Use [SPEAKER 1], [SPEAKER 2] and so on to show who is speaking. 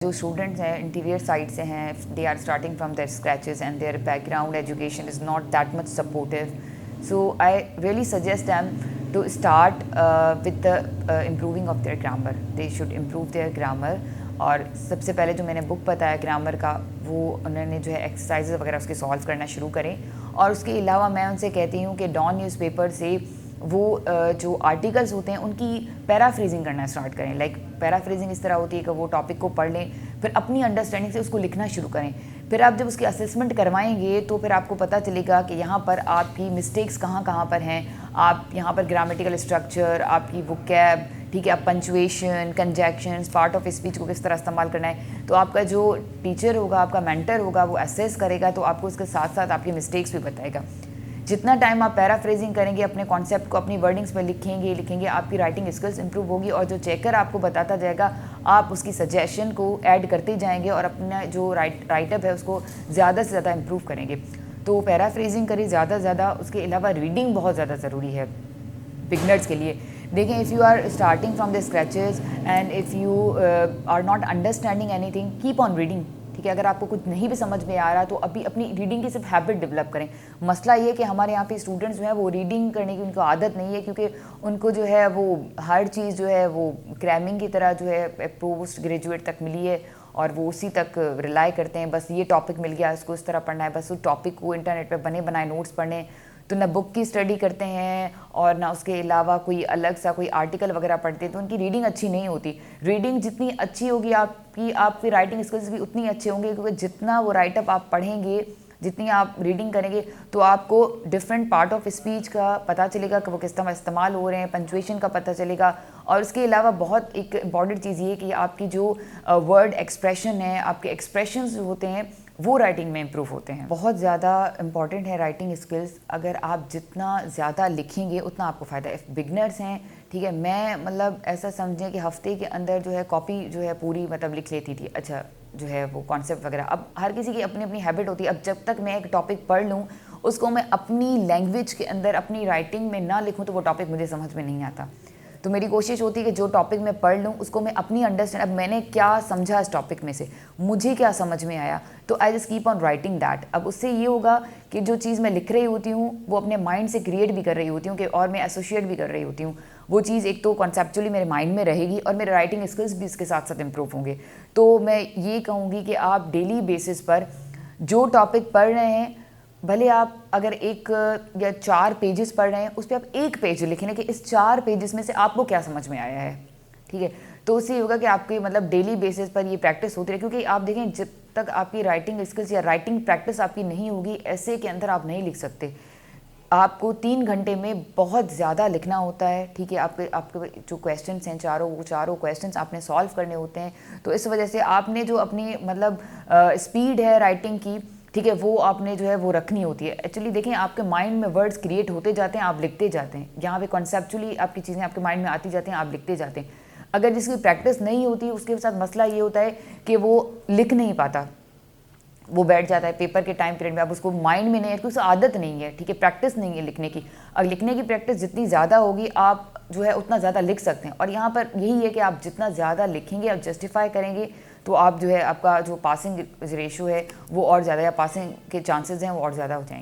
[SPEAKER 1] जो स्टूडेंट्स हैं interior side से हैं, they are starting from their scratches and their background education is not that much supportive. So I really suggest them to start with the improving of their grammar. They should improve their grammar. और सबसे पहले जो मैंने book बताया grammar का, वो उन्होंने जो है एक्सरसाइजेज वगैरह उसके सॉल्व करना शुरू करें. और उसके अलावा मैं उनसे कहती हूँ कि डॉन न्यूज़पेपर से वो जो आर्टिकल्स होते हैं उनकी पैराफ्रेजिंग करना स्टार्ट करें. लाइक पैराफ्रेजिंग इस तरह होती है कि वो टॉपिक को पढ़ लें, फिर अपनी अंडरस्टैंडिंग से उसको लिखना शुरू करें. फिर आप जब उसकी असेसमेंट करवाएंगे तो फिर आपको पता चलेगा कि यहाँ पर आपकी मिस्टेक्स कहाँ कहाँ पर हैं. आप यहाँ पर ग्रामेटिकल स्ट्रक्चर, आपकी वोकैब, ठीक है, आप पंचुएशन, कंजैक्शंस, पार्ट ऑफ स्पीच को किस तरह इस्तेमाल करना है. तो आपका जो टीचर होगा, आपका मेंटर होगा, वो असेस करेगा तो आपको उसके साथ साथ आपकी मिस्टेक्स भी बताएगा. जितना टाइम आप पैराफ्रेजिंग करेंगे, अपने कॉन्सेप्ट को अपनी वर्डिंग्स में लिखेंगे, आपकी राइटिंग स्किल्स इंप्रूव होगी. और जो चेकर आपको बताता जाएगा, आप उसकी सजेशन को ऐड करते जाएंगे और अपना जो राइटअप है उसको ज़्यादा से ज़्यादा इंप्रूव करेंगे. तो पैराफ्रेजिंग करिए ज़्यादा से ज़्यादा. उसके अलावा रीडिंग बहुत ज़्यादा ज़रूरी है बिगनर्स के लिए. देखें, if you are starting from the scratches and if you are not understanding anything, keep on reading. ठीक है, अगर आपको कुछ नहीं भी समझ में आ रहा तो अभी अपनी रीडिंग की सिर्फ हैबिट डेवलप करें. मसला ये है कि हमारे यहाँ पे स्टूडेंट्स जो है वो रीडिंग करने की उनको आदत नहीं है, क्योंकि उनको जो है वो हर चीज़ जो है वो क्रैमिंग की तरह जो है पोस्ट ग्रेजुएट तक मिली है और वो उसी तक रिलाई करते हैं. बस ये टॉपिक मिल गया, इसको इस तरह पढ़ना है, बस उस टॉपिक को इंटरनेट पर बने बनाए नोट्स पढ़ने. तो ना बुक की स्टडी करते हैं और ना उसके अलावा कोई अलग सा कोई आर्टिकल वगैरह पढ़ते हैं, तो उनकी रीडिंग अच्छी नहीं होती. रीडिंग जितनी अच्छी होगी आपकी राइटिंग स्किल्स भी उतनी अच्छे होंगे, क्योंकि जितना वो राइटअप आप पढ़ेंगे, जितनी आप रीडिंग करेंगे, तो आपको डिफरेंट पार्ट ऑफ स्पीच का पता चलेगा कि वो किस तरह इस्तेमाल हो रहे हैं, पंचुएशन का पता चलेगा. और उसके अलावा बहुत एक इम्पॉर्टेंट चीज़ ये कि आपकी जो वर्ड एक्सप्रेशन है, आपके एक्सप्रेशंस होते हैं, वो राइटिंग में इम्प्रूव होते हैं. बहुत ज़्यादा इंपॉर्टेंट है राइटिंग स्किल्स. अगर आप जितना ज़्यादा लिखेंगे उतना आपको फ़ायदा है. बिगनर्स हैं, ठीक है, मैं मतलब ऐसा समझें कि हफ्ते के अंदर जो है कॉपी जो है पूरी मतलब लिख लेती थी. अच्छा, जो है वो कॉन्सेप्ट वगैरह. अब हर किसी की अपनी अपनी हैबिट होती है. अब जब तक मैं एक टॉपिक पढ़ लूँ, उसको मैं अपनी लैंग्वेज के अंदर अपनी राइटिंग में ना लिखूँ तो वो टॉपिक मुझे समझ में नहीं आता. तो मेरी कोशिश होती है कि जो टॉपिक मैं पढ़ लूँ उसको मैं अपनी अंडरस्टैंड, अब मैंने क्या समझा इस टॉपिक में से, मुझे क्या समझ में आया, तो I just keep on writing that. अब उससे ये होगा कि जो चीज़ मैं लिख रही होती हूँ वो अपने माइंड से क्रिएट भी कर रही होती हूँ कि और मैं एसोशिएट भी कर रही होती हूँ. वो चीज़ एक तो कॉन्सेप्चुअली मेरे माइंड में रहेगी और मेरे राइटिंग स्किल्स भी इसके साथ साथ इम्प्रूव होंगे. तो मैं ये कहूँगी कि आप डेली बेसिस पर जो टॉपिक पढ़ रहे हैं, भले आप अगर 1 या 4 पेजेस पढ़ रहे हैं, उस पर आप 1 पेज लिखें कि इस 4 पेजेस में से आपको क्या समझ में आया है. ठीक है, तो उससे ये होगा कि आपकी मतलब डेली बेसिस पर ये प्रैक्टिस होती रहे. क्योंकि आप देखें, जब तक आपकी राइटिंग स्किल्स या राइटिंग प्रैक्टिस आपकी नहीं होगी, ऐसे के अंदर आप नहीं लिख सकते. आपको 3 घंटे में बहुत ज़्यादा लिखना होता है. ठीक है, आपके जो क्वेश्चंस हैं वो चारों क्वेश्चंस आपने सॉल्व करने होते हैं. तो इस वजह से आपने जो अपनी मतलब स्पीड है राइटिंग की, ठीक है, वो आपने जो है वो रखनी होती है. एक्चुअली देखें, आपके माइंड में वर्ड्स क्रिएट होते जाते हैं, आप लिखते जाते हैं. यहाँ पे कॉन्सेप्चुअली आपकी चीज़ें आपके माइंड में आती जाती हैं, आप लिखते जाते हैं. अगर जिसकी प्रैक्टिस नहीं होती, उसके साथ मसला ये होता है कि वो लिख नहीं पाता, वो बैठ जाता है पेपर के टाइम पीरियड में. अब उसको माइंड में नहीं है क्योंकि उसको आदत नहीं है, ठीक है, प्रैक्टिस नहीं है लिखने की. और लिखने की प्रैक्टिस जितनी ज़्यादा होगी, आप जो है उतना ज़्यादा लिख सकते हैं. और यहाँ पर यही है कि आप जितना ज़्यादा लिखेंगे, आप जस्टिफाई करेंगे, तो आप जो है आपका जो पासिंग रेशो है वो और ज़्यादा, या पासिंग के चांसेस हैं वो और ज़्यादा हो जाएंगे.